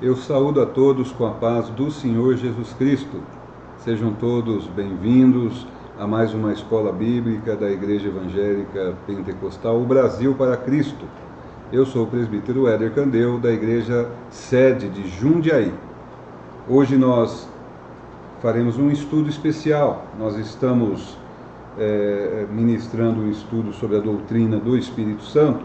Eu saúdo a todos com a paz do Senhor Jesus Cristo. Sejam todos bem-vindos a mais uma escola bíblica da Igreja Evangélica Pentecostal, o Brasil para Cristo. Eu sou o presbítero Éder Candeu, da Igreja Sede de Jundiaí. Hoje nós faremos um estudo especial. Nós estamos ministrando um estudo sobre a doutrina do Espírito Santo,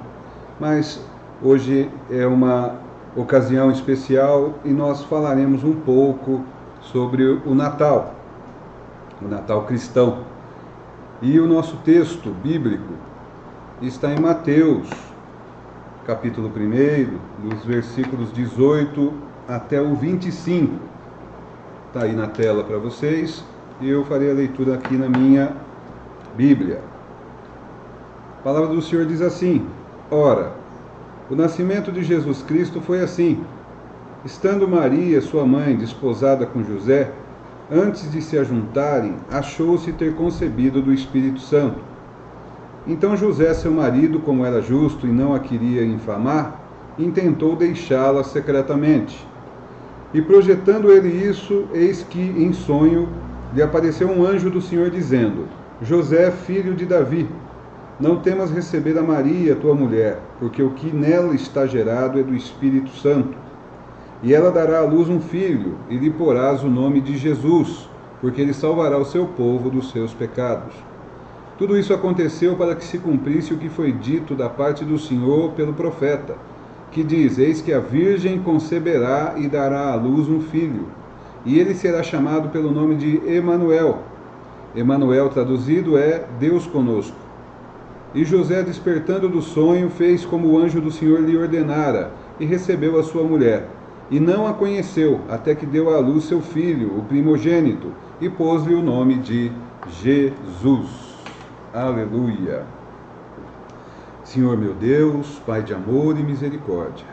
mas hoje é uma ocasião especial e nós falaremos um pouco sobre o Natal cristão. E o nosso texto bíblico está em Mateus, capítulo 1, dos versículos 18 até o 25. Está aí na tela para vocês e eu farei a leitura aqui na minha Bíblia. A palavra do Senhor diz assim: Ora, o nascimento de Jesus Cristo foi assim. Estando Maria, sua mãe, desposada com José, antes de se ajuntarem, achou-se ter concebido do Espírito Santo. Então José, seu marido, como era justo e não a queria infamar, intentou deixá-la secretamente. E projetando ele isso, eis que, em sonho, lhe apareceu um anjo do Senhor dizendo: José, filho de Davi, não temas receber a Maria, tua mulher, porque o que nela está gerado é do Espírito Santo. E ela dará à luz um filho, e lhe porás o nome de Jesus, porque ele salvará o seu povo dos seus pecados. Tudo isso aconteceu para que se cumprisse o que foi dito da parte do Senhor pelo profeta, que diz: Eis que a virgem conceberá e dará à luz um filho, e ele será chamado pelo nome de Emanuel. Emanuel, traduzido, é Deus conosco. E José, despertando do sonho, fez como o anjo do Senhor lhe ordenara, e recebeu a sua mulher. E não a conheceu, até que deu à luz seu filho, o primogênito, e pôs-lhe o nome de Jesus. Aleluia! Senhor meu Deus, Pai de amor e misericórdia,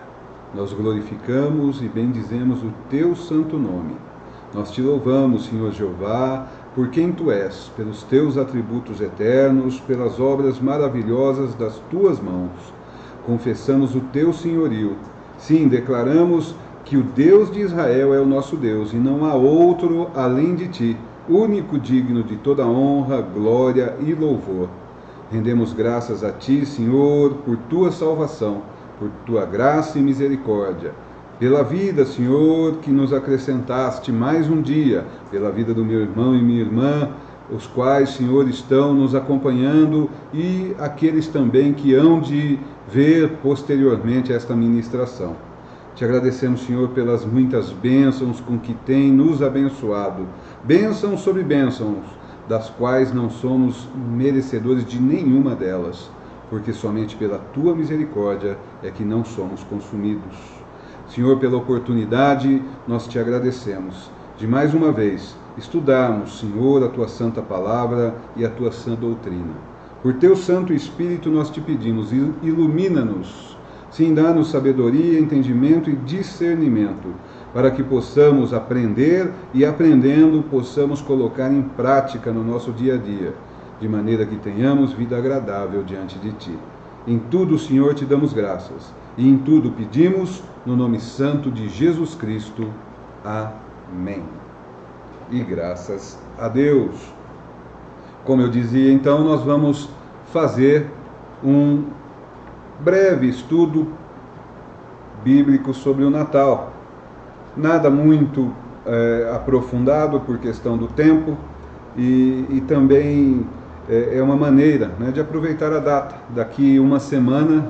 nós glorificamos e bendizemos o teu santo nome. Nós te louvamos, Senhor Jeová, por quem tu és, pelos teus atributos eternos, pelas obras maravilhosas das tuas mãos. Confessamos o teu senhorio. Sim, declaramos que o Deus de Israel é o nosso Deus, e não há outro além de ti, único digno de toda honra, glória e louvor. Rendemos graças a ti, Senhor, por tua salvação, por tua graça e misericórdia. Pela vida, Senhor, que nos acrescentaste mais um dia, pela vida do meu irmão e minha irmã, os quais, Senhor, estão nos acompanhando, e aqueles também que hão de ver posteriormente esta ministração. Te agradecemos, Senhor, pelas muitas bênçãos com que tem nos abençoado, bênçãos sobre bênçãos, das quais não somos merecedores de nenhuma delas, porque somente pela tua misericórdia é que não somos consumidos. Senhor, pela oportunidade, nós te agradecemos de mais uma vez estudarmos, Senhor, a tua santa palavra e a tua sã doutrina. Por teu Santo Espírito nós te pedimos, ilumina-nos, sim, dá-nos sabedoria, entendimento e discernimento, para que possamos aprender e, aprendendo, possamos colocar em prática no nosso dia a dia, de maneira que tenhamos vida agradável diante de ti. Em tudo, Senhor, te damos graças, e em tudo pedimos no nome santo de Jesus Cristo. Amém. E graças a Deus. Como eu dizia, então, nós vamos fazer um breve estudo bíblico sobre o Natal. Nada muito aprofundado por questão do tempo, e também é uma maneira, né, de aproveitar a data. Daqui uma semana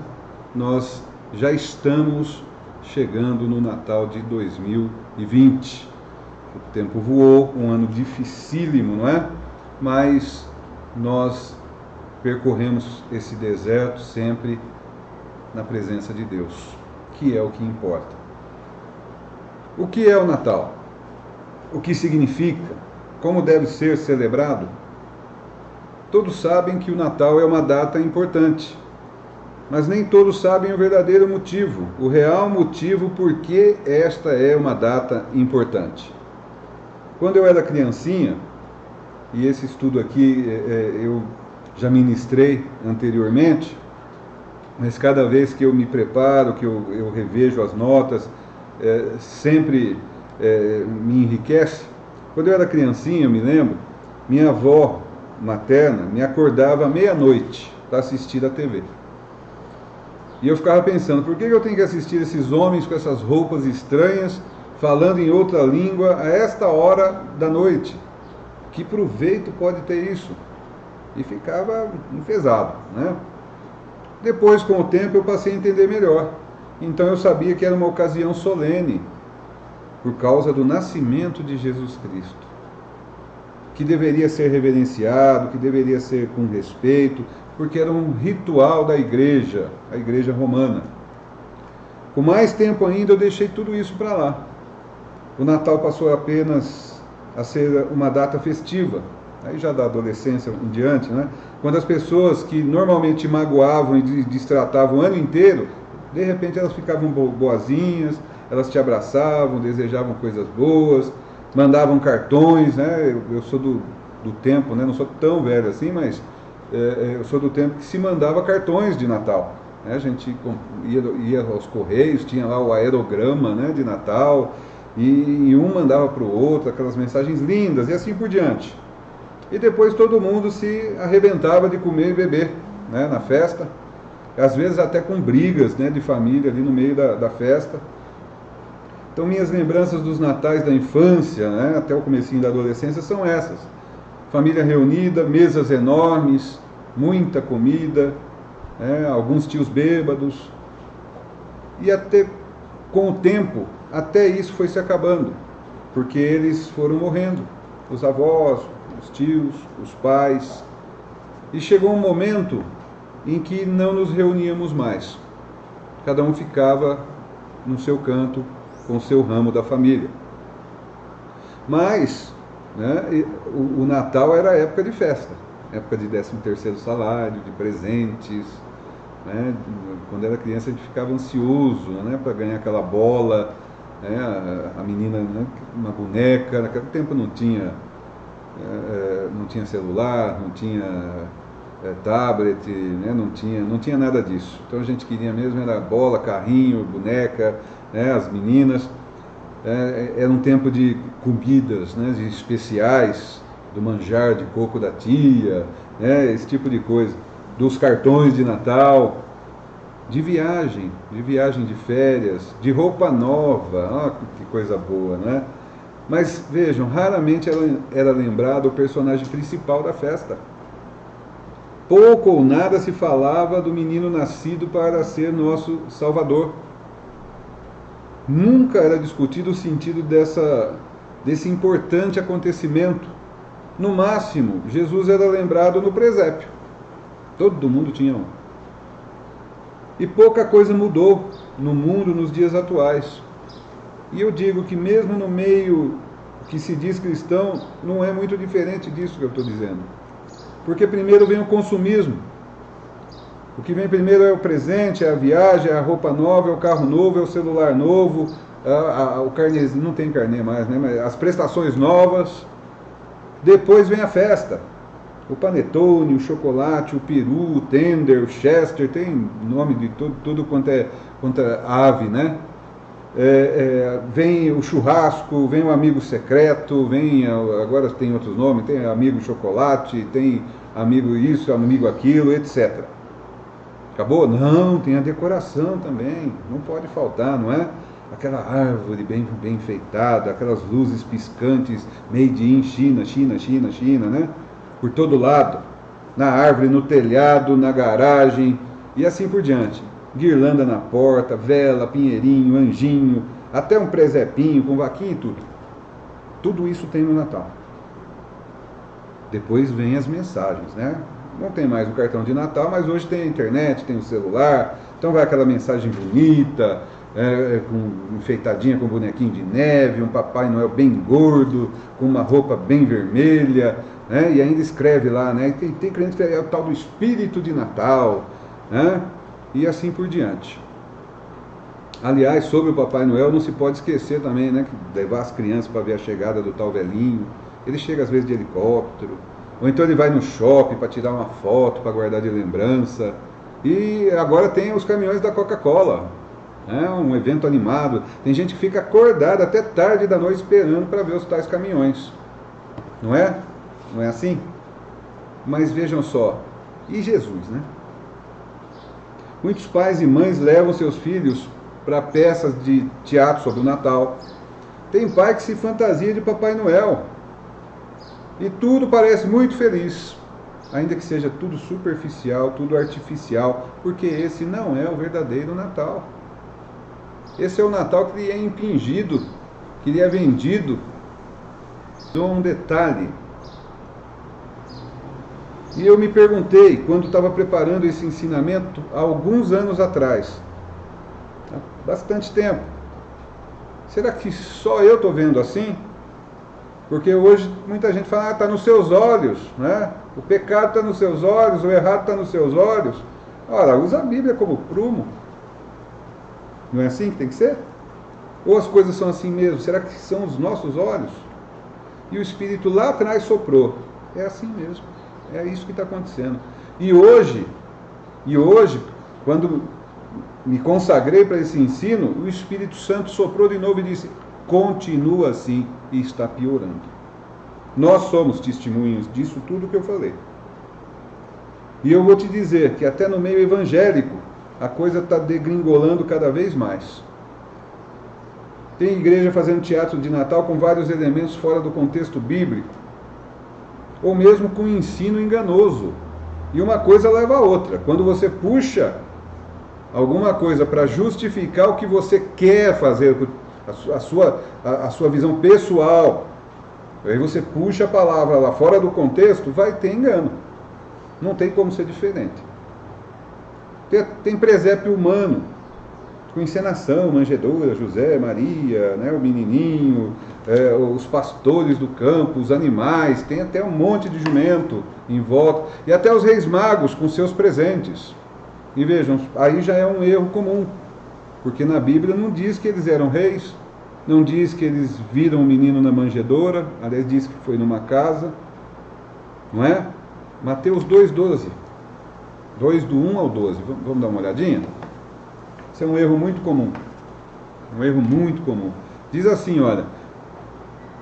nós já estamos chegando no Natal de 2020. O tempo voou, um ano dificílimo, não é? Mas nós percorremos esse deserto sempre na presença de Deus, que é o que importa. O que é o Natal? O que significa? Como deve ser celebrado? Todos sabem que o Natal é uma data importante, mas nem todos sabem o verdadeiro motivo, o real motivo por que esta é uma data importante. Quando eu era criancinha, e esse estudo aqui eu já ministrei anteriormente, mas cada vez que eu me preparo, que eu revejo as notas, sempre me enriquece. Quando eu era criancinha, eu me lembro, minha avó materna me acordava à meia-noite para assistir a TV. E eu ficava pensando, por que eu tenho que assistir esses homens com essas roupas estranhas, falando em outra língua, a esta hora da noite? Que proveito pode ter isso? E ficava enfesado, né? Depois, com o tempo, eu passei a entender melhor. Então eu sabia que era uma ocasião solene, por causa do nascimento de Jesus Cristo, que deveria ser reverenciado, que deveria ser com respeito, porque era um ritual da igreja, a igreja romana. Com mais tempo ainda eu deixei tudo isso para lá. O Natal passou apenas a ser uma data festiva, aí já da adolescência em diante, né? Quando as pessoas que normalmente magoavam e destratavam o ano inteiro, de repente elas ficavam boazinhas, elas te abraçavam, desejavam coisas boas, mandavam cartões, né? Eu sou do tempo, né? Não sou tão velho assim, mas eu sou do tempo que se mandava cartões de Natal, né? A gente ia aos Correios, tinha lá o aerograma, né, de Natal, e um mandava para o outro aquelas mensagens lindas e assim por diante. E depois todo mundo se arrebentava de comer e beber, né, na festa, às vezes até com brigas, né, de família ali no meio da festa. Então minhas lembranças dos natais da infância, né, até o comecinho da adolescência são essas. Família reunida, mesas enormes, muita comida, né, alguns tios bêbados. E até com o tempo, até isso foi se acabando, porque eles foram morrendo, os avós, os tios, os pais. E chegou um momento em que não nos reuníamos mais. Cada um ficava no seu canto, com o seu ramo da família. Mas, né, o Natal era época de festa, época de 13º salário, de presentes, né? Quando era criança a gente ficava ansioso, né, para ganhar aquela bola, né, a menina, né, uma boneca. Naquele tempo não tinha celular, não tinha tablet, né, não tinha nada disso. Então a gente queria mesmo era bola, carrinho, boneca, né, as meninas. Era um tempo de comidas, né, de especiais, do manjar de coco da tia, né, esse tipo de coisa, dos cartões de Natal, de viagem de férias, de roupa nova, que coisa boa, né? Mas vejam, raramente era lembrado o personagem principal da festa. Pouco ou nada se falava do menino nascido para ser nosso Salvador. Nunca era discutido o sentido desse importante acontecimento. No máximo, Jesus era lembrado no presépio. Todo mundo tinha um. E pouca coisa mudou no mundo nos dias atuais. E eu digo que mesmo no meio que se diz cristão, não é muito diferente disso que eu estou dizendo. Porque primeiro vem o consumismo. O que vem primeiro é o presente, é a viagem, é a roupa nova, é o carro novo, é o celular novo, o carnezinho, não tem carnê mais, né? Mas as prestações novas. Depois vem a festa. O panetone, o chocolate, o peru, o tender, o chester, tem nome de tudo quanto é ave, né? Vem o churrasco, vem o amigo secreto, agora tem outros nomes, tem amigo chocolate, tem amigo isso, amigo aquilo, etc. Acabou? Não, tem a decoração também, não pode faltar, não é? Aquela árvore bem enfeitada, aquelas luzes piscantes, made in China, né? Por todo lado, na árvore, no telhado, na garagem, e assim por diante. Guirlanda na porta, vela, pinheirinho, anjinho, até um presepinho com vaquinha e tudo. Tudo isso tem no Natal. Depois vem as mensagens, né? Não tem mais o cartão de Natal, mas hoje tem a internet, tem o celular, então vai aquela mensagem bonita, enfeitadinha com um bonequinho de neve, um Papai Noel bem gordo, com uma roupa bem vermelha, né? E ainda escreve lá, né? Tem crente que é o tal do espírito de Natal, né? E assim por diante. Aliás, sobre o Papai Noel, não se pode esquecer também, né, que levar as crianças para ver a chegada do tal velhinho. Ele chega às vezes de helicóptero, ou então ele vai no shopping para tirar uma foto, para guardar de lembrança. E agora tem os caminhões da Coca-Cola, né? Um evento animado. Tem gente que fica acordada até tarde da noite esperando para ver os tais caminhões. Não é? Não é assim? Mas vejam só, e Jesus, né? Muitos pais e mães levam seus filhos para peças de teatro sobre o Natal. Tem pai que se fantasia de Papai Noel. E tudo parece muito feliz, ainda que seja tudo superficial, tudo artificial, porque esse não é o verdadeiro Natal. Esse é o Natal que lhe é impingido, que lhe é vendido. Só um detalhe. E eu me perguntei, quando estava preparando esse ensinamento, há alguns anos atrás, há bastante tempo, será que só eu estou vendo assim? Porque hoje muita gente fala, está nos seus olhos, né? O pecado está nos seus olhos, o errado está nos seus olhos. Ora, usa a Bíblia como prumo. Não é assim que tem que ser? Ou as coisas são assim mesmo? Será que são os nossos olhos? E o Espírito lá atrás soprou. É assim mesmo. É isso que está acontecendo. E hoje, quando me consagrei para esse ensino, o Espírito Santo soprou de novo e disse, continua assim e está piorando. Nós somos testemunhas disso tudo que eu falei. E eu vou te dizer que até no meio evangélico, a coisa está degringolando cada vez mais. Tem igreja fazendo teatro de Natal com vários elementos fora do contexto bíblico, ou mesmo com ensino enganoso. E uma coisa leva a outra. Quando você puxa alguma coisa para justificar o que você quer fazer, a sua visão pessoal, aí você puxa a palavra lá fora do contexto, vai ter engano. Não tem como ser diferente. Tem presépio humano, com encenação, manjedoura, José, Maria, né, o menininho, os pastores do campo, os animais, tem até um monte de jumento em volta, e até os reis magos com seus presentes. E vejam, aí já é um erro comum, porque na Bíblia não diz que eles eram reis, não diz que eles viram o menino na manjedoura, aliás diz que foi numa casa, não é? Mateus 2,12, 2 do 1 ao 12, vamos dar uma olhadinha? Isso é um erro muito comum. Um erro muito comum. Diz assim, olha.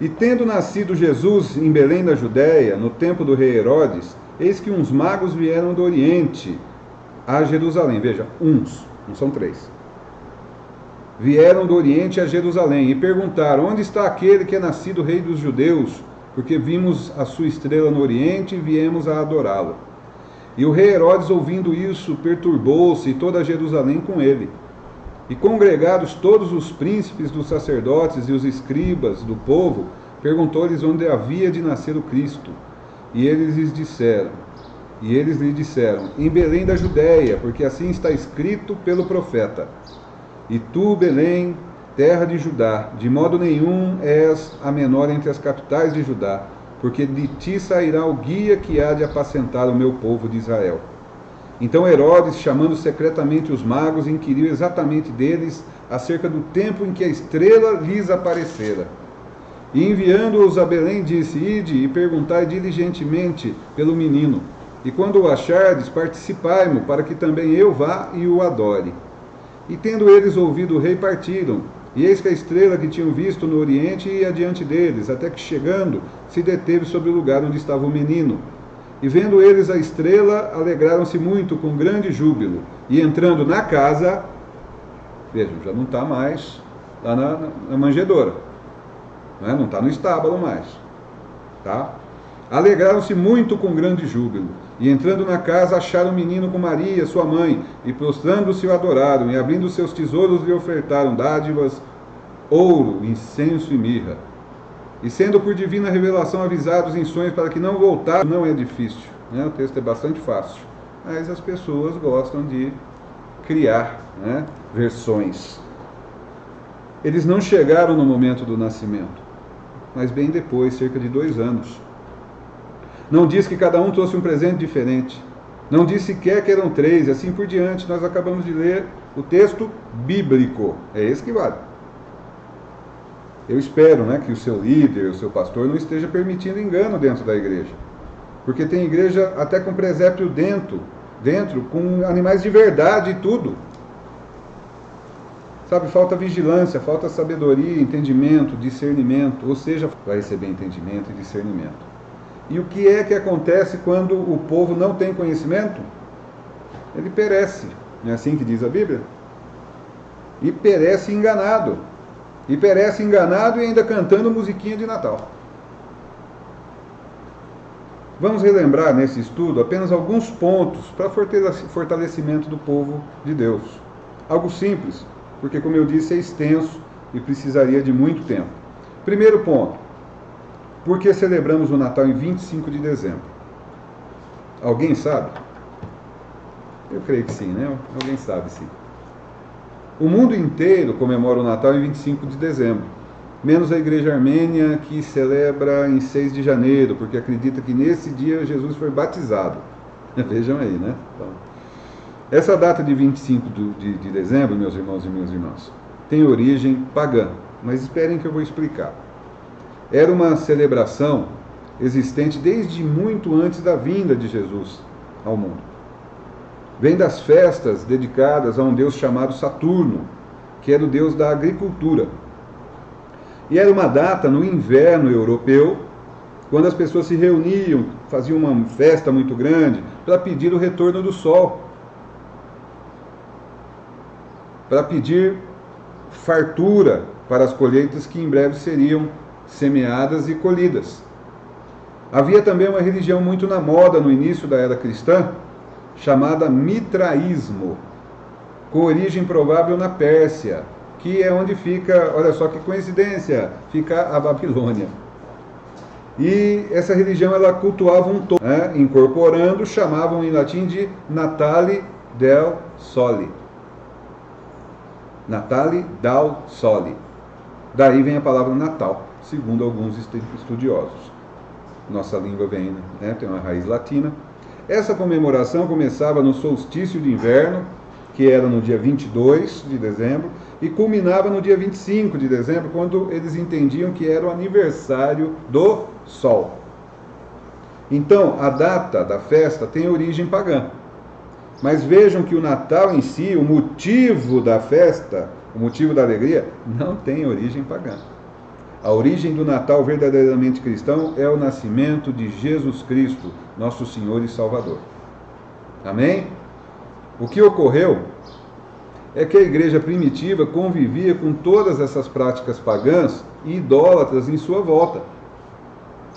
E tendo nascido Jesus em Belém da Judéia, no tempo do rei Herodes, eis que uns magos vieram do Oriente a Jerusalém. Veja, uns, não são três. Vieram do Oriente a Jerusalém e perguntaram, onde está aquele que é nascido rei dos judeus? Porque vimos a sua estrela no Oriente e viemos a adorá-lo. E o rei Herodes, ouvindo isso, perturbou-se e toda Jerusalém com ele. E congregados todos os príncipes dos sacerdotes e os escribas do povo, perguntou-lhes onde havia de nascer o Cristo. E eles lhe disseram, em Belém da Judéia, porque assim está escrito pelo profeta. E tu, Belém, terra de Judá, de modo nenhum és a menor entre as capitais de Judá, porque de ti sairá o guia que há de apacentar o meu povo de Israel. Então Herodes, chamando secretamente os magos, inquiriu exatamente deles acerca do tempo em que a estrela lhes aparecera. E enviando-os a Belém, disse, ide e perguntai diligentemente pelo menino, e quando o achardes, participai-mo, para que também eu vá e o adore. E tendo eles ouvido o rei, partiram. E eis que a estrela que tinham visto no Oriente ia adiante deles, até que chegando, se deteve sobre o lugar onde estava o menino. E vendo eles a estrela, alegraram-se muito com grande júbilo. E entrando na casa, vejam, já não está mais lá na manjedoura, não está no estábulo mais, tá? Alegraram-se muito com grande júbilo. E entrando na casa, acharam o menino com Maria, sua mãe, e prostrando-se o adoraram, e abrindo seus tesouros lhe ofertaram dádivas, ouro, incenso e mirra. E sendo por divina revelação avisados em sonhos para que não voltassem, não é difícil, né? O texto é bastante fácil, mas as pessoas gostam de criar, né, versões. Eles não chegaram no momento do nascimento, mas bem depois, cerca de 2 anos. Não diz que cada um trouxe um presente diferente. Não diz sequer que eram 3, e assim por diante. Nós acabamos de ler o texto bíblico. É esse que vale. Eu espero, né, que o seu líder, o seu pastor, não esteja permitindo engano dentro da igreja. Porque tem igreja até com presépio dentro, com animais de verdade e tudo. Sabe, falta vigilância, falta sabedoria, entendimento, discernimento, ou seja, vai receber entendimento e discernimento. E o que é que acontece quando o povo não tem conhecimento? Ele perece, não é assim que diz a Bíblia? E perece enganado. E perece enganado e ainda cantando musiquinha de Natal. Vamos relembrar nesse estudo apenas alguns pontos para fortalecimento do povo de Deus. Algo simples, porque, como eu disse, é extenso e precisaria de muito tempo. Primeiro ponto: por que celebramos o Natal em 25 de dezembro? Alguém sabe? Eu creio que sim, né? Alguém sabe, sim. O mundo inteiro comemora o Natal em 25 de dezembro, menos a Igreja Armênia, que celebra em 6 de janeiro, porque acredita que nesse dia Jesus foi batizado. Vejam aí, né? Então, essa data de 25 de dezembro, meus irmãos e minhas irmãs, tem origem pagã, mas esperem que eu vou explicar. Era uma celebração existente desde muito antes da vinda de Jesus ao mundo. Vem das festas dedicadas a um deus chamado Saturno, que era o deus da agricultura. E era uma data no inverno europeu, quando as pessoas se reuniam, faziam uma festa muito grande, para pedir o retorno do sol, para pedir fartura para as colheitas que em breve seriam semeadas e colhidas. Havia também uma religião muito na moda no início da era cristã, chamada mitraísmo, com origem provável na Pérsia, que é onde fica, olha só que coincidência, fica a Babilônia. E essa religião ela cultuava um touro, incorporando, chamavam em latim de Natale del Sole. Natale dal Sole. Daí vem a palavra Natal, segundo alguns estudiosos. Nossa língua vem, tem uma raiz latina. Essa comemoração começava no solstício de inverno, que era no dia 22 de dezembro, e culminava no dia 25 de dezembro, quando eles entendiam que era o aniversário do Sol. Então, a data da festa tem origem pagã. Mas vejam que o Natal em si, o motivo da festa, o motivo da alegria, não tem origem pagã. A origem do Natal verdadeiramente cristão é o nascimento de Jesus Cristo, nosso Senhor e Salvador. Amém? O que ocorreu é que a igreja primitiva convivia com todas essas práticas pagãs e idólatras em sua volta.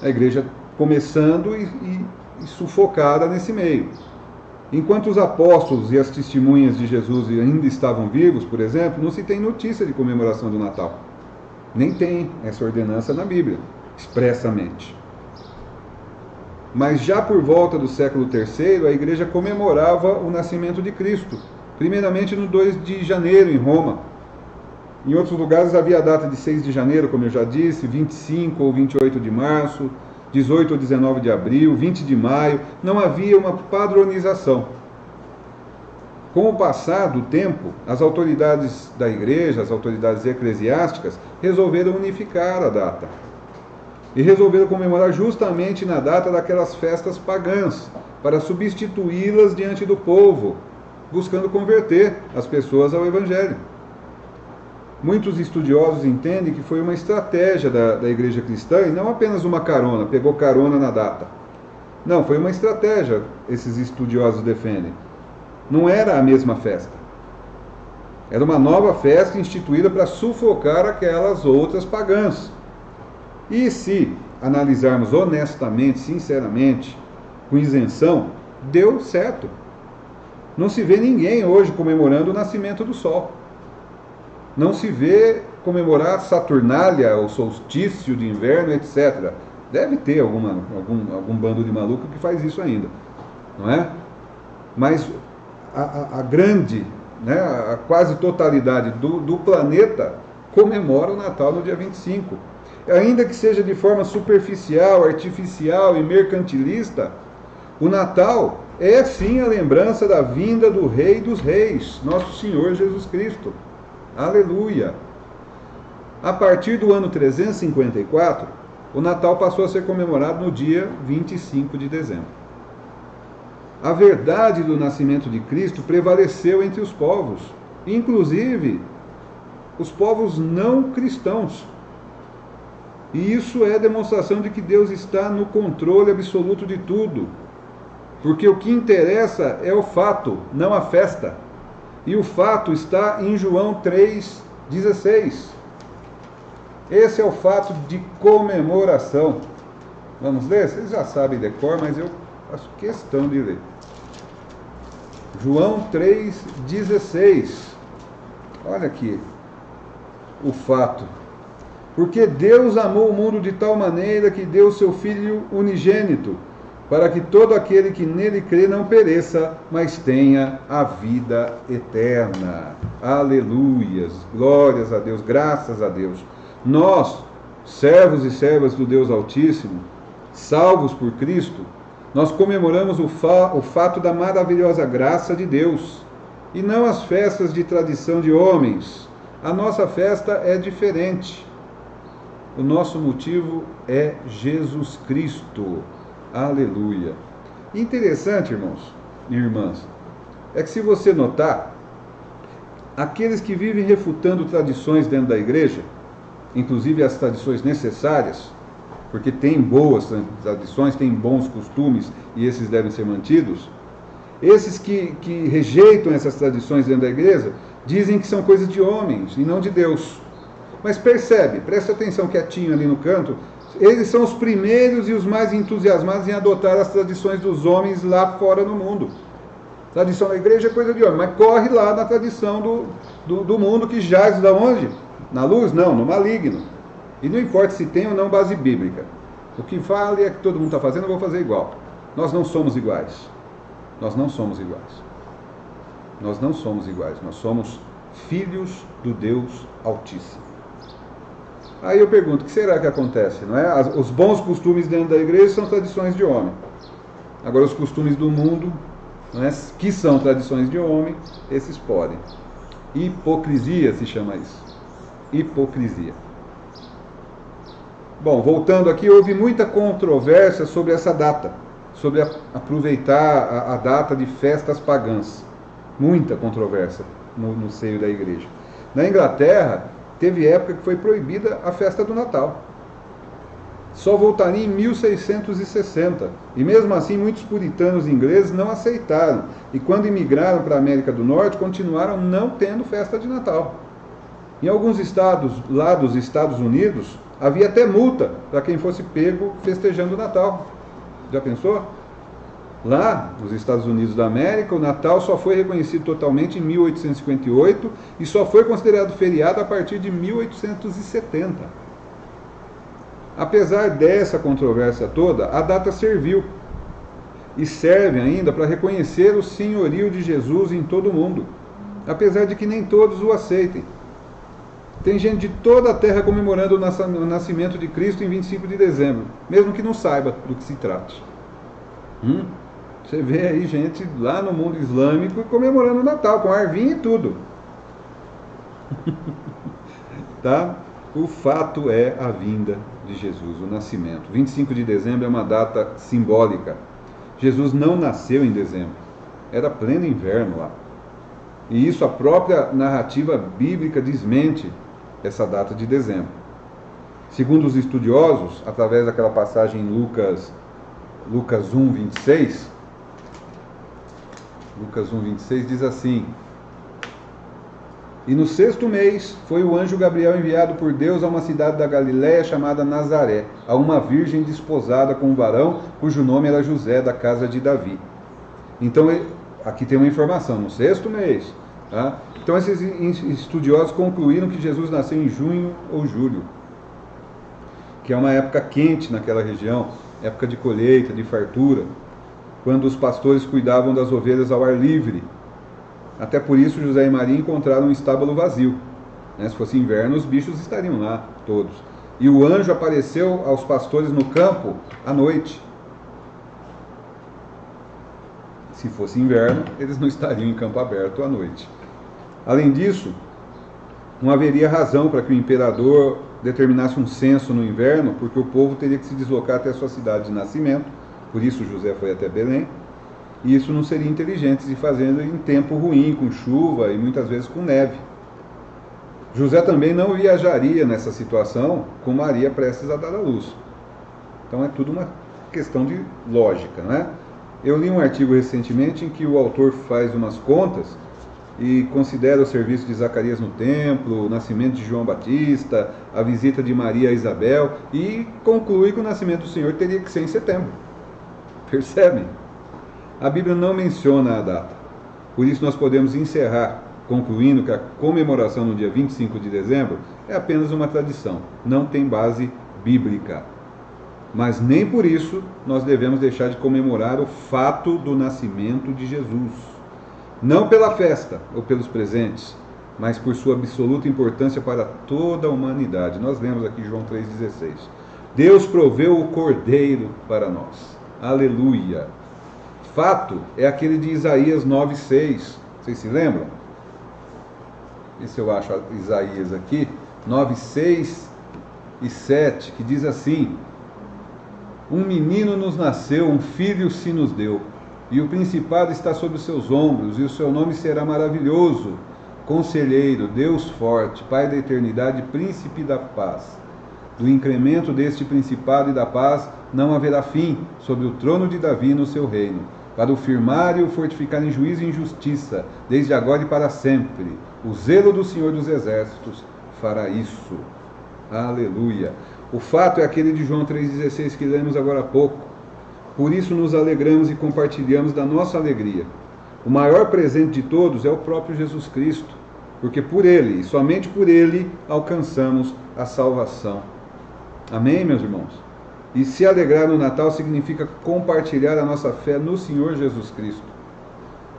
A igreja começando e sufocada nesse meio. Enquanto os apóstolos e as testemunhas de Jesus ainda estavam vivos, por exemplo, não se tem notícia de comemoração do Natal. Nem tem essa ordenança na Bíblia, expressamente. Mas já por volta do século III, a igreja comemorava o nascimento de Cristo, primeiramente no 2 de janeiro, em Roma. Em outros lugares havia a data de 6 de janeiro, como eu já disse, 25 ou 28 de março, 18 ou 19 de abril, 20 de maio. Não havia uma padronização. Com o passar do tempo, as autoridades da igreja, as autoridades eclesiásticas, resolveram unificar a data. E resolveram comemorar justamente na data daquelas festas pagãs, para substituí-las diante do povo, buscando converter as pessoas ao Evangelho. Muitos estudiosos entendem que foi uma estratégia da igreja cristã, e não apenas uma carona, pegou carona na data. Não, foi uma estratégia, esses estudiosos defendem. Não era a mesma festa. Era uma nova festa instituída para sufocar aquelas outras pagãs. E se analisarmos honestamente, sinceramente, com isenção, deu certo. Não se vê ninguém hoje comemorando o nascimento do sol. Não se vê comemorar Saturnália, o solstício de inverno, etc. Deve ter algum bando de maluco que faz isso ainda, não é? Mas a grande, a quase totalidade do planeta comemora o Natal no dia 25. Ainda que seja de forma superficial, artificial e mercantilista, o Natal é sim a lembrança da vinda do Rei dos Reis, nosso Senhor Jesus Cristo. Aleluia! A partir do ano 354, o Natal passou a ser comemorado no dia 25 de dezembro. A verdade do nascimento de Cristo prevaleceu entre os povos. Inclusive, os povos não cristãos. E isso é demonstração de que Deus está no controle absoluto de tudo. Porque o que interessa é o fato, não a festa. E o fato está em João 3,16. Esse é o fato de comemoração. Vamos ler? Vocês já sabem de cor, mas eu faço questão de ler. João 3,16. Olha aqui o fato. Porque Deus amou o mundo de tal maneira que deu seu Filho unigênito, para que todo aquele que nele crê não pereça, mas tenha a vida eterna. Aleluias, glórias a Deus, graças a Deus. Nós, servos e servas do Deus Altíssimo, salvos por Cristo, nós comemoramos o fato da maravilhosa graça de Deus, e não as festas de tradição de homens. A nossa festa é diferente. O nosso motivo é Jesus Cristo. Aleluia. Interessante, irmãos e irmãs, é que se você notar, aqueles que vivem refutando tradições dentro da igreja, inclusive as tradições necessárias, porque tem boas tradições, tem bons costumes e esses devem ser mantidos, esses que rejeitam essas tradições dentro da igreja, dizem que são coisas de homens e não de Deus. Mas percebe, presta atenção quietinho ali no canto, eles são os primeiros e os mais entusiasmados em adotar as tradições dos homens lá fora no mundo. Tradição da igreja é coisa de homem, mas corre lá na tradição do mundo que jaz da onde? Na luz? Não, no maligno. E não importa se tem ou não base bíblica. O que vale é que todo mundo está fazendo, eu vou fazer igual. Nós não somos iguais. Nós não somos iguais. Nós não somos iguais. Nós somos filhos do Deus Altíssimo. Aí eu pergunto, o que será que acontece? Não é? Os bons costumes dentro da igreja são tradições de homem. Agora os costumes do mundo, não é? Que são tradições de homem, esses podem. Hipocrisia se chama isso. Hipocrisia. Bom, voltando aqui, houve muita controvérsia sobre essa data, sobre aproveitar a data de festas pagãs. Muita controvérsia no seio da igreja. Na Inglaterra, teve época que foi proibida a festa do Natal. Só voltaria em 1660. E mesmo assim, muitos puritanos ingleses não aceitaram. E quando imigraram para a América do Norte, continuaram não tendo festa de Natal. Em alguns estados lá dos Estados Unidos, havia até multa para quem fosse pego festejando o Natal. Já pensou? Lá, nos Estados Unidos da América, o Natal só foi reconhecido totalmente em 1858 e só foi considerado feriado a partir de 1870. Apesar dessa controvérsia toda, a data serviu e serve ainda para reconhecer o senhorio de Jesus em todo o mundo, apesar de que nem todos o aceitem. Tem gente de toda a terra comemorando o nascimento de Cristo em 25 de dezembro, mesmo que não saiba do que se trata. Você vê aí gente lá no mundo islâmico comemorando o Natal, com arvinha e tudo. Tá? O fato é a vinda de Jesus, o nascimento. 25 de dezembro é uma data simbólica. Jesus não nasceu em dezembro, era pleno inverno lá. E isso a própria narrativa bíblica desmente essa data de dezembro. Segundo os estudiosos, através daquela passagem em Lucas 1:26, Lucas 1:26 diz assim: E no 6º mês foi o anjo Gabriel enviado por Deus a uma cidade da Galiléia chamada Nazaré, a uma virgem desposada com um varão cujo nome era José, da casa de Davi. Então, aqui tem uma informação, no 6º mês. Tá? Então esses estudiosos concluíram que Jesus nasceu em junho ou julho, que é uma época quente naquela região, época de colheita, de fartura, quando os pastores cuidavam das ovelhas ao ar livre. Até por isso José e Maria encontraram um estábulo vazio. Se fosse inverno, os bichos estariam lá, todos. E o anjo apareceu aos pastores no campo à noite. Se fosse inverno, eles não estariam em campo aberto à noite. Além disso, não haveria razão para que o imperador determinasse um censo no inverno, porque o povo teria que se deslocar até a sua cidade de nascimento, por isso José foi até Belém, e isso não seria inteligente se fazendo em tempo ruim, com chuva e muitas vezes com neve. José também não viajaria nessa situação com Maria prestes a dar à luz. Então é tudo uma questão de lógica, né? Eu li um artigo recentemente em que o autor faz umas contas e considera o serviço de Zacarias no templo, o nascimento de João Batista, a visita de Maria a Isabel, e conclui que o nascimento do Senhor teria que ser em setembro. Percebem? A Bíblia não menciona a data. Por isso nós podemos encerrar concluindo que a comemoração no dia 25 de dezembro é apenas uma tradição, não tem base bíblica. Mas nem por isso nós devemos deixar de comemorar o fato do nascimento de Jesus. Não pela festa ou pelos presentes, mas por sua absoluta importância para toda a humanidade. Nós lemos aqui João 3,16. Deus proveu o Cordeiro para nós. Aleluia! Fato é aquele de Isaías 9,6. Vocês se lembram? Esse eu acho Isaías aqui, 9,6 e 7, que diz assim: um menino nos nasceu, um filho se nos deu, e o principado está sobre os seus ombros, e o seu nome será maravilhoso, Conselheiro, Deus forte, Pai da eternidade, Príncipe da paz. Do incremento deste principado e da paz não haverá fim sobre o trono de Davi e no seu reino, para o firmar e o fortificar em juízo e em justiça, desde agora e para sempre. O zelo do Senhor dos Exércitos fará isso. Aleluia! O fato é aquele de João 3,16 que lemos agora há pouco. Por isso nos alegramos e compartilhamos da nossa alegria. O maior presente de todos é o próprio Jesus Cristo, porque por Ele, e somente por Ele, alcançamos a salvação. Amém, meus irmãos? E se alegrar no Natal significa compartilhar a nossa fé no Senhor Jesus Cristo.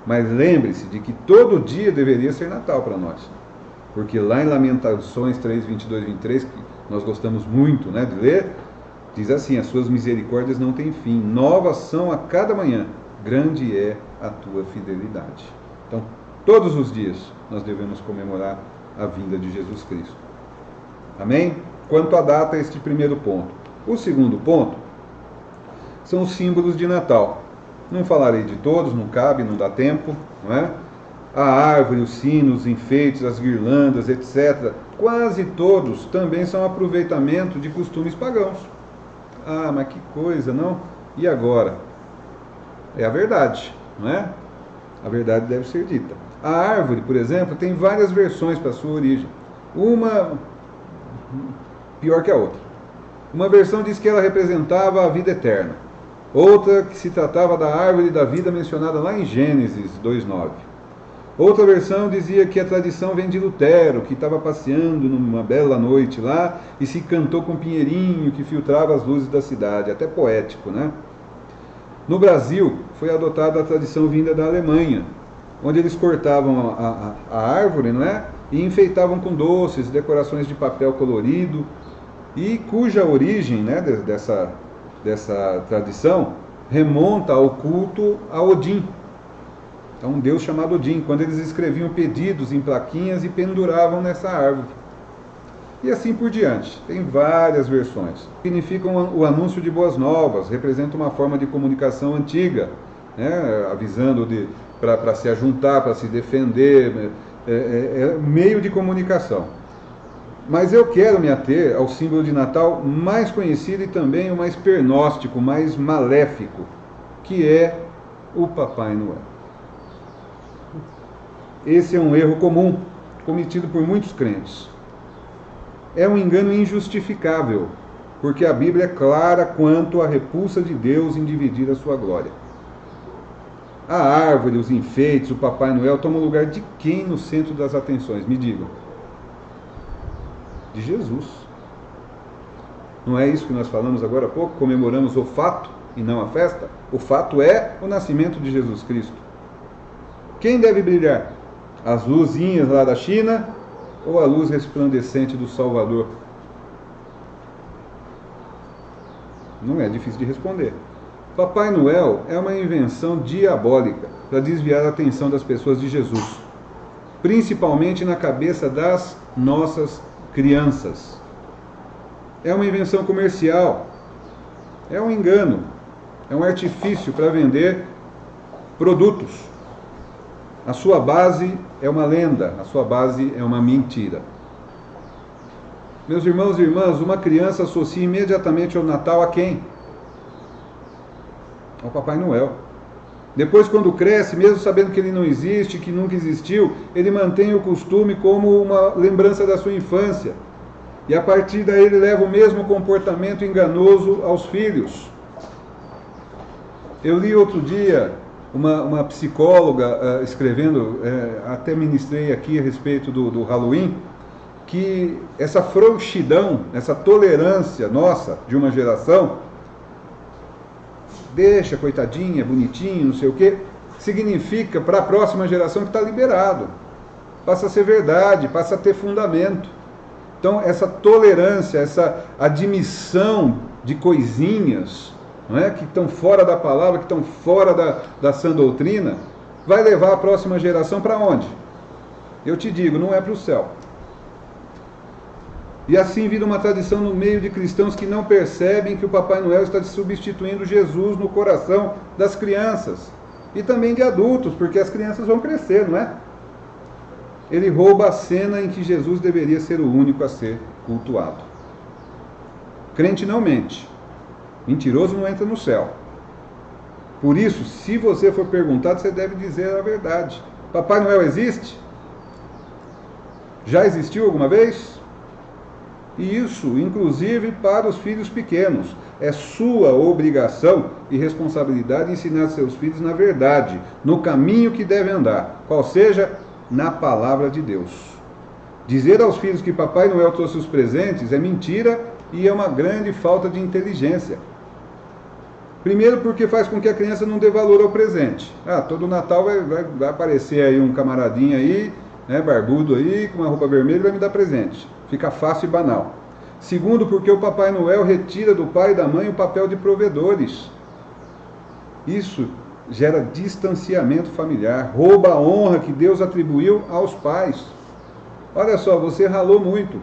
Mas lembre-se de que todo dia deveria ser Natal para nós. Porque lá em Lamentações 3, 22 e 23, que nós gostamos muito, né, de ler, diz assim: as suas misericórdias não têm fim, novas são a cada manhã, grande é a tua fidelidade. Então, todos os dias nós devemos comemorar a vinda de Jesus Cristo. Amém? Quanto à data, este primeiro ponto. O segundo ponto são os símbolos de Natal. Não falarei de todos, não cabe, não dá tempo, não é? A árvore, os sinos, os enfeites, as guirlandas, etc. Quase todos também são aproveitamento de costumes pagãos. Ah, mas que coisa, não? E agora? É a verdade, não é? A verdade deve ser dita. A árvore, por exemplo, tem várias versões para a sua origem. Uma pior que a outra. Uma versão diz que ela representava a vida eterna. Outra que se tratava da árvore da vida mencionada lá em Gênesis 2,9. Outra versão dizia que a tradição vem de Lutero, que estava passeando numa bela noite lá e se cantou com um pinheirinho que filtrava as luzes da cidade. Até poético, né? No Brasil, foi adotada a tradição vinda da Alemanha, onde eles cortavam a árvore, não é? E enfeitavam com doces, decorações de papel colorido, e cuja origem, né, dessa tradição remonta ao culto a Odin. Então, um deus chamado Odin, quando eles escreviam pedidos em plaquinhas e penduravam nessa árvore. E assim por diante. Tem várias versões. Significam o anúncio de boas novas, representa uma forma de comunicação antiga, né, avisando para se ajuntar, para se defender, meio de comunicação. Mas eu quero me ater ao símbolo de Natal mais conhecido e também o mais pernóstico, mais maléfico, que é o Papai Noel. Esse é um erro comum, cometido por muitos crentes. É um engano injustificável, porque a Bíblia é clara quanto à repulsa de Deus em dividir a sua glória. A árvore, os enfeites, o Papai Noel tomam o lugar de quem no centro das atenções? Me digam. De Jesus. Não é isso que nós falamos agora há pouco? Comemoramos o fato e não a festa? O fato é o nascimento de Jesus Cristo. Quem deve brilhar? As luzinhas lá da China ou a luz resplandecente do Salvador? Não é difícil de responder. Papai Noel é uma invenção diabólica para desviar a atenção das pessoas de Jesus, principalmente na cabeça das nossas crianças. É uma invenção comercial, é um engano, é um artifício para vender produtos. A sua base é uma lenda, a sua base é uma mentira. Meus irmãos e irmãs, uma criança associa imediatamente o Natal a quem? Ao Papai Noel. Depois, quando cresce, mesmo sabendo que ele não existe, que nunca existiu, ele mantém o costume como uma lembrança da sua infância. E a partir daí ele leva o mesmo comportamento enganoso aos filhos. Eu li outro dia uma psicóloga escrevendo, até ministrei aqui a respeito do Halloween, que essa frouxidão, essa tolerância nossa, de uma geração, deixa, coitadinha, bonitinho, não sei o quê, significa para a próxima geração que está liberado. Passa a ser verdade, passa a ter fundamento. Então, essa tolerância, essa admissão de coisinhas, não é, que estão fora da palavra, que estão fora da sã doutrina, vai levar a próxima geração para onde? Eu te digo, não é para o céu. E assim vira uma tradição no meio de cristãos que não percebem que o Papai Noel está substituindo Jesus no coração das crianças. E também de adultos, porque as crianças vão crescer, não é? Ele rouba a cena em que Jesus deveria ser o único a ser cultuado. Crente não mente. Mentiroso não entra no céu. Por isso, se você for perguntado, você deve dizer a verdade. Papai Noel existe? Já existiu alguma vez? E isso, inclusive, para os filhos pequenos. É sua obrigação e responsabilidade ensinar seus filhos na verdade, no caminho que devem andar, qual seja, na palavra de Deus. Dizer aos filhos que Papai Noel trouxe os presentes é mentira e é uma grande falta de inteligência. Primeiro porque faz com que a criança não dê valor ao presente. Todo Natal vai aparecer aí um camaradinho aí, né, barbudo aí, com uma roupa vermelha e vai me dar presente. Fica fácil e banal. Segundo, porque o Papai Noel retira do pai e da mãe o papel de provedores. Isso gera distanciamento familiar, rouba a honra que Deus atribuiu aos pais. Olha só, você ralou muito,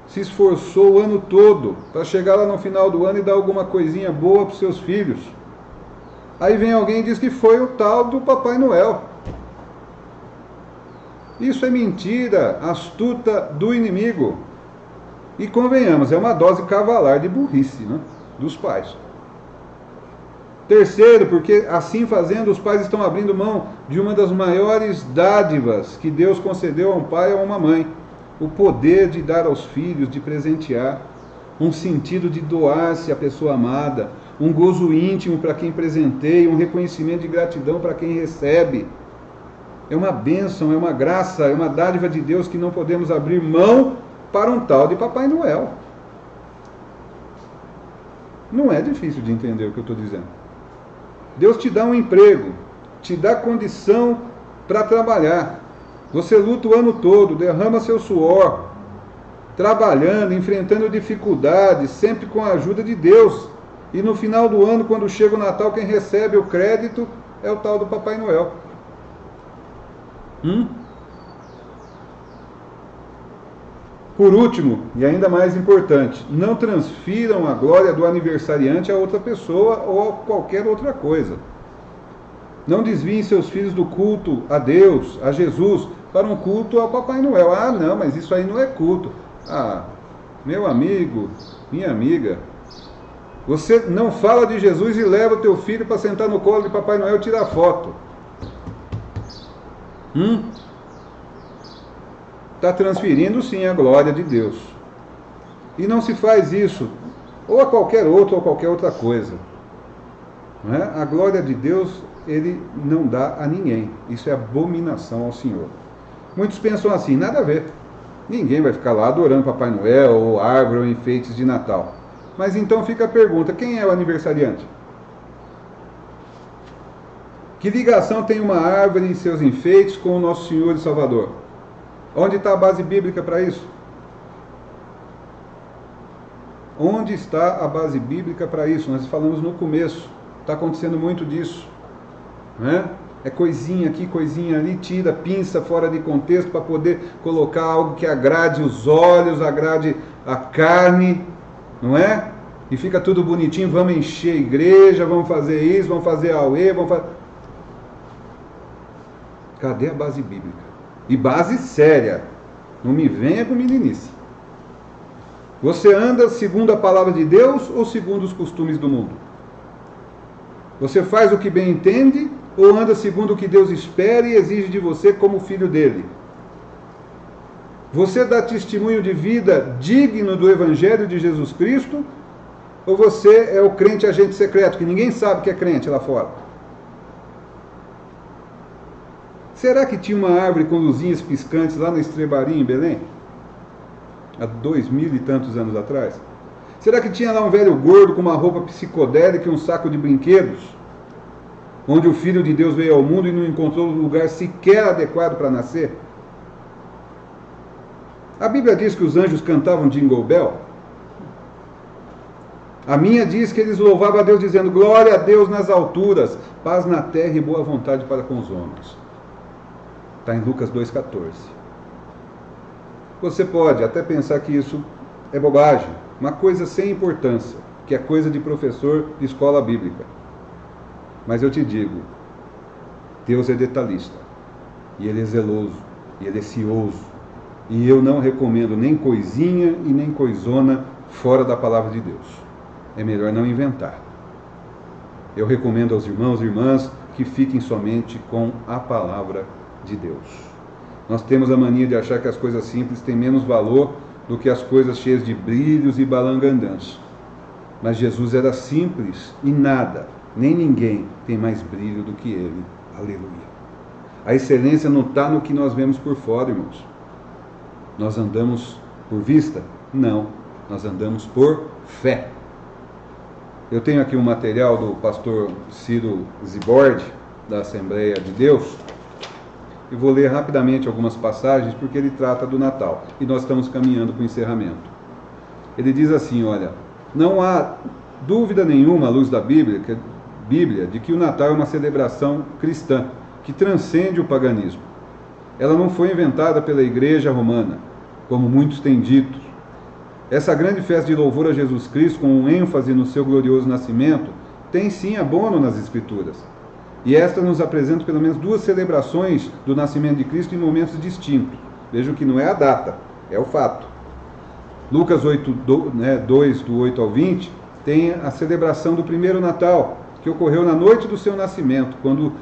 se esforçou o ano todo para chegar lá no final do ano e dar alguma coisinha boa para os seus filhos. Aí vem alguém e diz que foi o tal do Papai Noel. Isso é mentira astuta do inimigo. E convenhamos, é uma dose cavalar de burrice, né, dos pais. Terceiro, porque assim fazendo, os pais estão abrindo mão de uma das maiores dádivas que Deus concedeu a um pai ou a uma mãe: o poder de dar aos filhos, de presentear, um sentido de doar-se à pessoa amada, um gozo íntimo para quem presenteia, um reconhecimento de gratidão para quem recebe. É uma bênção, é uma graça, é uma dádiva de Deus que não podemos abrir mão para um tal de Papai Noel. Não é difícil de entender o que eu estou dizendo. Deus te dá um emprego, te dá condição para trabalhar. Você luta o ano todo, derrama seu suor, trabalhando, enfrentando dificuldades, sempre com a ajuda de Deus. E no final do ano, quando chega o Natal, quem recebe o crédito é o tal do Papai Noel. Por último, e ainda mais importante, não transfiram a glória do aniversariante a outra pessoa ou a qualquer outra coisa. Não desviem seus filhos do culto a Deus, a Jesus, para um culto ao Papai Noel. Não, mas isso aí não é culto. Meu amigo, minha amiga, você não fala de Jesus e leva o teu filho para sentar no colo de Papai Noel e tirar foto. Está transferindo sim a glória de Deus. E não se faz isso ou a qualquer outro ou qualquer outra coisa. Não é? A glória de Deus Ele não dá a ninguém. Isso é abominação ao Senhor. Muitos pensam assim: nada a ver. Ninguém vai ficar lá adorando Papai Noel ou árvore ou enfeites de Natal. Mas então fica a pergunta: quem é o aniversariante? Que ligação tem uma árvore e seus enfeites com o nosso Senhor e Salvador? Onde está a base bíblica para isso? Onde está a base bíblica para isso? Nós falamos no começo. Está acontecendo muito disso. Né? É coisinha aqui, coisinha ali, tira, pinça fora de contexto para poder colocar algo que agrade os olhos, agrade a carne, não é? E fica tudo bonitinho, vamos encher a igreja, vamos fazer isso, vamos fazer auê, vamos fazer... Cadê a base bíblica? E base séria. Não me venha com meninice. Você anda segundo a palavra de Deus ou segundo os costumes do mundo? Você faz o que bem entende ou anda segundo o que Deus espera e exige de você como filho dele? Você dá testemunho de vida digno do Evangelho de Jesus Cristo? Ou você é o crente agente secreto, que ninguém sabe que é crente lá fora? Será que tinha uma árvore com luzinhas piscantes lá na estrebaria em Belém? Há 2000 e tantos anos atrás? Será que tinha lá um velho gordo com uma roupa psicodélica e um saco de brinquedos? Onde o Filho de Deus veio ao mundo e não encontrou lugar sequer adequado para nascer? A Bíblia diz que os anjos cantavam Jingle Bell. A minha diz que eles louvavam a Deus dizendo: glória a Deus nas alturas, paz na terra e boa vontade para com os homens. Está em Lucas 2,14. Você pode até pensar que isso é bobagem, uma coisa sem importância, que é coisa de professor de escola bíblica. Mas eu te digo, Deus é detalhista, e Ele é zeloso, e Ele é cioso. E eu não recomendo nem coisinha e nem coisona fora da palavra de Deus. É melhor não inventar. Eu recomendo aos irmãos e irmãs que fiquem somente com a palavra de Deus. Nós temos a mania de achar que as coisas simples têm menos valor do que as coisas cheias de brilhos e balangandãs. Mas Jesus era simples e nada, nem ninguém tem mais brilho do que Ele. Aleluia. A excelência não está no que nós vemos por fora, irmãos. Nós andamos por vista? Não. Nós andamos por fé. Eu tenho aqui um material do pastor Ciro Zibord, da Assembleia de Deus, e vou ler rapidamente algumas passagens, porque ele trata do Natal. E nós estamos caminhando para o encerramento. Ele diz assim, olha: não há dúvida nenhuma, à luz da Bíblia, de que o Natal é uma celebração cristã, que transcende o paganismo. Ela não foi inventada pela Igreja Romana, como muitos têm dito. Essa grande festa de louvor a Jesus Cristo, com um ênfase no seu glorioso nascimento, tem sim abono nas Escrituras. E esta nos apresenta pelo menos duas celebrações do nascimento de Cristo em momentos distintos. Vejam que não é a data, é o fato. Lucas 8, 2, do 8 ao 20, tem a celebração do primeiro Natal, que ocorreu na noite do seu nascimento, quando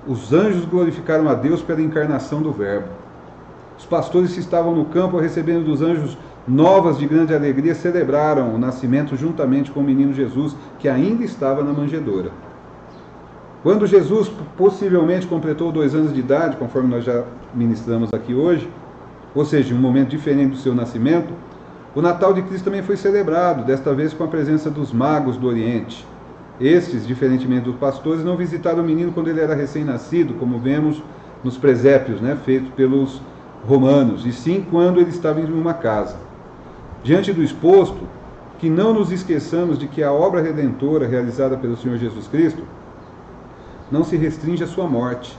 os anjos glorificaram a Deus pela encarnação do Verbo. Os pastores que estavam no campo, recebendo dos anjos novas de grande alegria, celebraram o nascimento juntamente com o menino Jesus, que ainda estava na manjedoura. Quando Jesus possivelmente completou 2 anos de idade, conforme nós já ministramos aqui hoje, ou seja, um momento diferente do seu nascimento, o Natal de Cristo também foi celebrado, desta vez com a presença dos magos do Oriente. Estes, diferentemente dos pastores, não visitaram o menino quando ele era recém-nascido, como vemos nos presépios, feitos pelos romanos, e sim quando ele estava em uma casa. Diante do exposto, que não nos esqueçamos de que a obra redentora realizada pelo Senhor Jesus Cristo não se restringe à sua morte.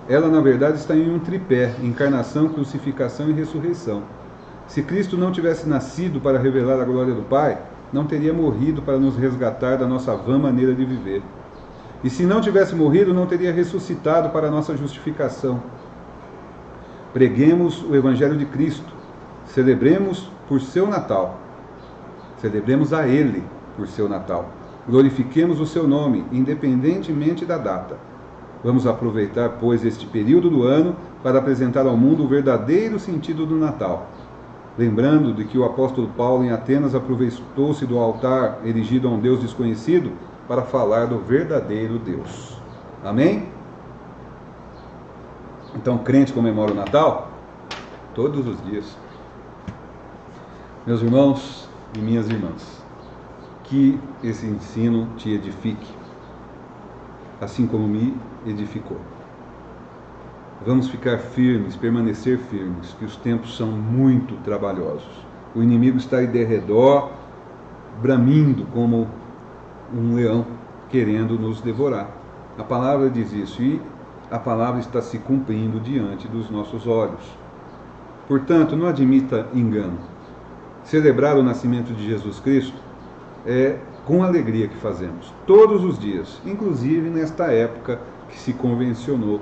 Ela, na verdade, está em um tripé: encarnação, crucificação e ressurreição. Se Cristo não tivesse nascido para revelar a glória do Pai, não teria morrido para nos resgatar da nossa vã maneira de viver. E se não tivesse morrido, não teria ressuscitado para a nossa justificação. Preguemos o Evangelho de Cristo. Celebremos por seu Natal. Celebremos a Ele por seu Natal. Glorifiquemos o seu nome, independentemente da data. Vamos aproveitar, pois, este período do ano para apresentar ao mundo o verdadeiro sentido do Natal. Lembrando de que o apóstolo Paulo em Atenas aproveitou-se do altar erigido a um Deus desconhecido para falar do verdadeiro Deus. Amém? Então, crente comemora o Natal? Todos os dias. Meus irmãos e minhas irmãs, que esse ensino te edifique, assim como me edificou. Vamos ficar firmes, permanecer firmes, que os tempos são muito trabalhosos. O inimigo está aí de redor, bramindo como um leão, querendo nos devorar. A palavra diz isso, e a palavra está se cumprindo diante dos nossos olhos. Portanto, não admita engano. Celebrar o nascimento de Jesus Cristo é com alegria que fazemos, todos os dias, inclusive nesta época que se convencionou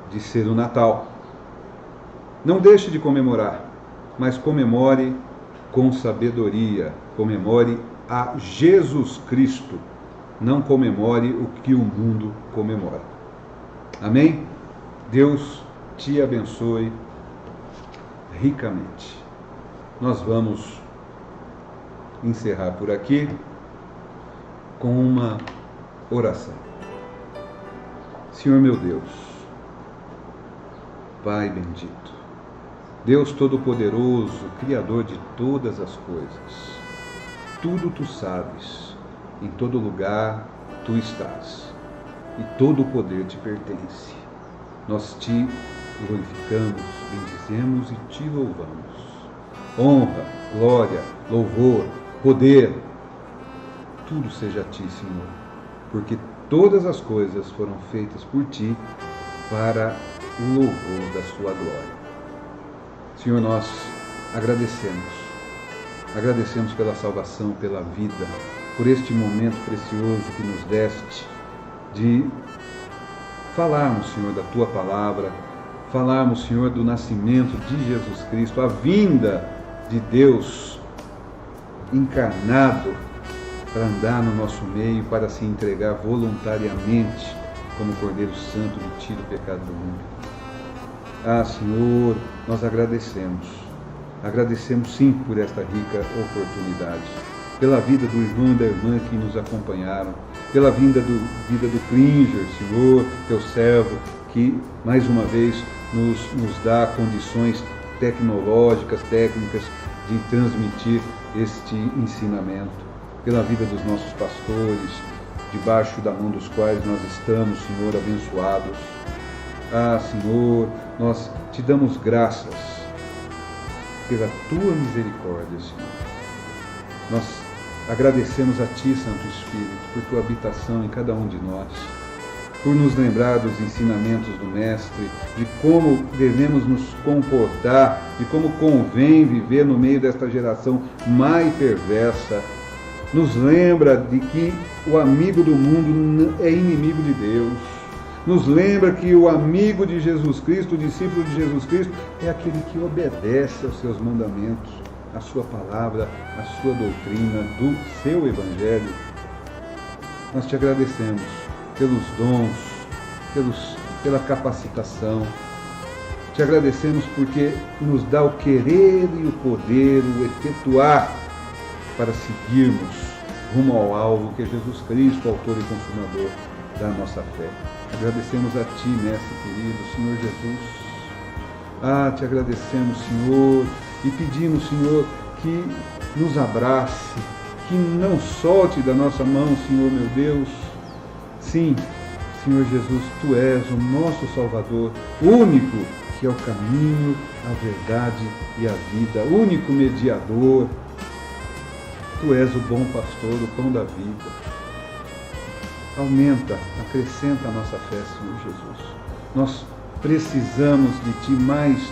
de ser o Natal. Não deixe de comemorar, mas comemore com sabedoria. Comemore a Jesus Cristo. Não comemore o que o mundo comemora. Amém? Deus te abençoe ricamente. Nós vamos encerrar por aqui com uma oração. Senhor meu Deus, Pai bendito, Deus Todo-Poderoso, Criador de todas as coisas, tudo tu sabes, em todo lugar tu estás, e todo o poder te pertence. Nós te glorificamos, bendizemos e te louvamos. Honra, glória, louvor, poder, tudo seja a ti, Senhor, porque todas as coisas foram feitas por ti para o louvor da sua glória. Senhor, nós agradecemos pela salvação, pela vida, por este momento precioso que nos deste de falarmos, Senhor, da tua palavra, falarmos, Senhor, do nascimento de Jesus Cristo, a vinda de Deus encarnado para andar no nosso meio, para se entregar voluntariamente como Cordeiro Santo que tira o pecado do mundo. Ah, Senhor, nós agradecemos sim por esta rica oportunidade, pela vida do irmão e da irmã que nos acompanharam, pela vida do Klinger, Senhor, teu servo, que mais uma vez nos dá condições tecnológicas, técnicas de transmitir este ensinamento, pela vida dos nossos pastores, debaixo da mão dos quais nós estamos, Senhor, abençoados. Ah, Senhor, nós te damos graças pela tua misericórdia, Senhor. Nós agradecemos a ti, Santo Espírito, por tua habitação em cada um de nós, por nos lembrar dos ensinamentos do Mestre, de como devemos nos comportar, de como convém viver no meio desta geração má e perversa. Nos lembra de que o amigo do mundo é inimigo de Deus. Nos lembra que o amigo de Jesus Cristo, o discípulo de Jesus Cristo, é aquele que obedece aos seus mandamentos, a sua palavra, a sua doutrina, do seu Evangelho. Nós te agradecemos pelos dons, pela capacitação. Te agradecemos porque nos dá o querer e o poder, o efetuar para seguirmos rumo ao alvo que é Jesus Cristo, autor e consumador da nossa fé. Agradecemos a ti, Mestre querido, Senhor Jesus. Ah, te agradecemos, Senhor, e pedimos, Senhor, que nos abrace, que não solte da nossa mão, Senhor meu Deus. Sim, Senhor Jesus, tu és o nosso Salvador, único que é o caminho, a verdade e a vida, único mediador. Tu és o bom pastor, o pão da vida. Aumenta, acrescenta a nossa fé, Senhor Jesus. Nós precisamos de ti mais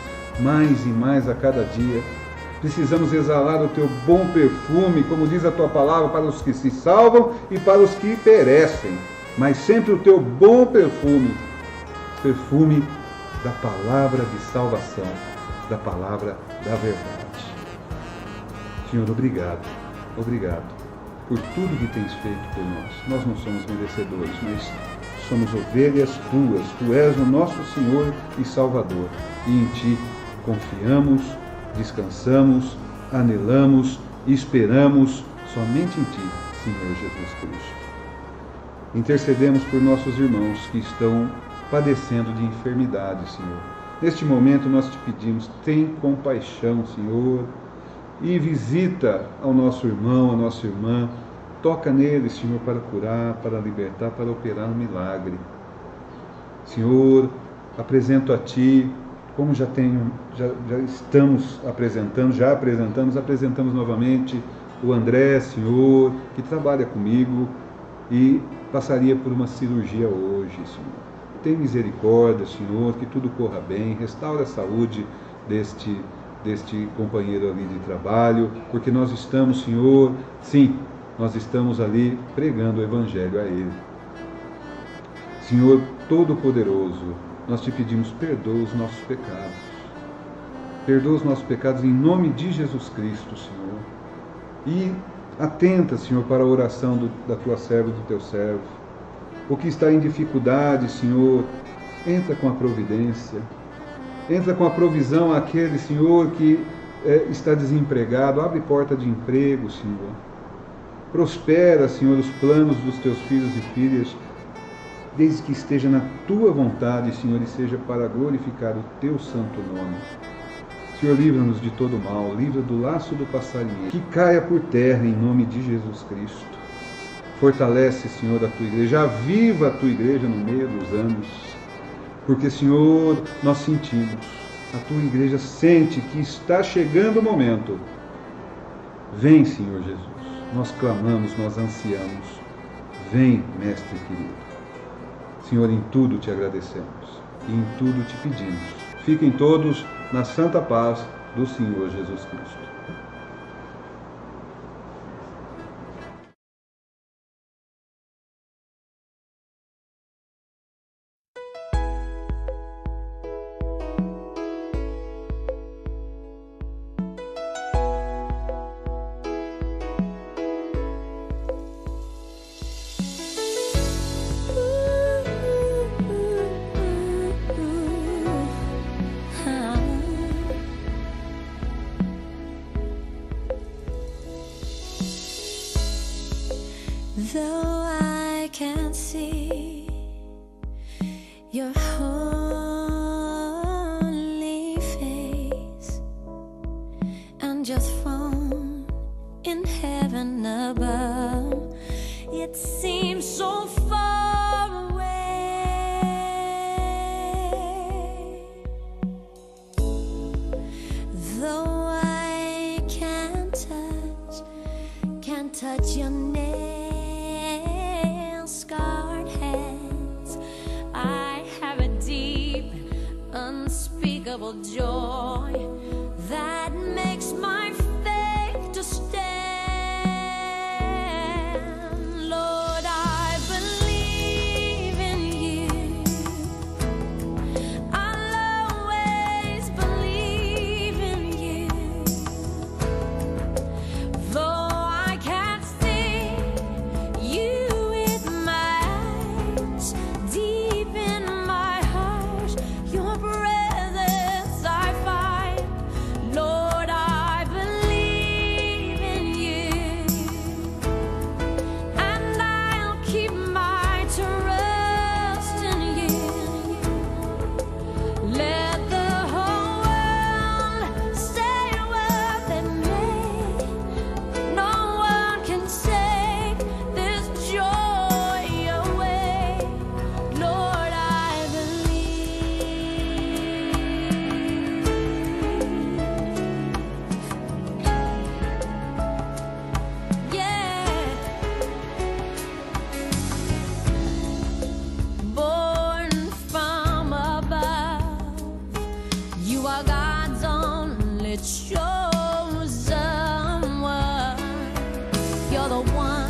e mais a cada dia. Precisamos exalar o teu bom perfume, como diz a tua palavra, para os que se salvam e para os que perecem. Mas sempre o teu bom perfume, perfume da palavra de salvação, da palavra da verdade. Senhor, obrigado por tudo que tens feito por nós. Nós não somos merecedores, mas somos ovelhas tuas. Tu és o nosso Senhor e Salvador. E em ti confiamos, descansamos, anelamos, esperamos somente em ti, Senhor Jesus Cristo. Intercedemos por nossos irmãos que estão padecendo de enfermidade, Senhor. Neste momento nós te pedimos, tem compaixão, Senhor, e visita ao nosso irmão, a nossa irmã, toca nele, Senhor, para curar, para libertar, para operar um milagre. Senhor, apresento a ti, como já estamos apresentamos novamente o André, Senhor, que trabalha comigo e passaria por uma cirurgia hoje, Senhor. Tem misericórdia, Senhor, que tudo corra bem, restaura a saúde deste companheiro ali de trabalho, porque nós estamos, Senhor, sim, nós estamos ali pregando o Evangelho a ele. Senhor Todo-Poderoso, nós te pedimos, perdoa os nossos pecados. Perdoa os nossos pecados em nome de Jesus Cristo, Senhor. E atenta, Senhor, para a oração da tua serva e do teu servo. O que está em dificuldade, Senhor, entra com a providência. Entra com a provisão àquele, Senhor, que está desempregado. Abre porta de emprego, Senhor. Prospera, Senhor, os planos dos teus filhos e filhas, desde que esteja na tua vontade, Senhor, e seja para glorificar o teu santo nome. Senhor, livra-nos de todo mal, livra do laço do passarinheiro, que caia por terra em nome de Jesus Cristo. Fortalece, Senhor, a tua igreja, aviva a tua igreja no meio dos anos, porque, Senhor, nós sentimos, a tua igreja sente que está chegando o momento. Vem, Senhor Jesus, nós clamamos, nós ansiamos. Vem, Mestre querido. Senhor, em tudo te agradecemos e em tudo te pedimos. Fiquem todos na santa paz do Senhor Jesus Cristo. Though I can't see your holy face, and just from in heaven above, it seems so far away. Though I can't touch your nail-scarred hands, I have a deep, unspeakable joy that makes my faith to stand. Lord, I believe in you. I'll always believe in you. Though I can't see you with my eyes, deep in my heart, your presence I find. Lord, I believe in you, and I'll keep my trust in you. Let the whole world say what they may, no one can take this joy away. Lord, I believe. Yeah. Born from above, you are God's only chosen one. You're the one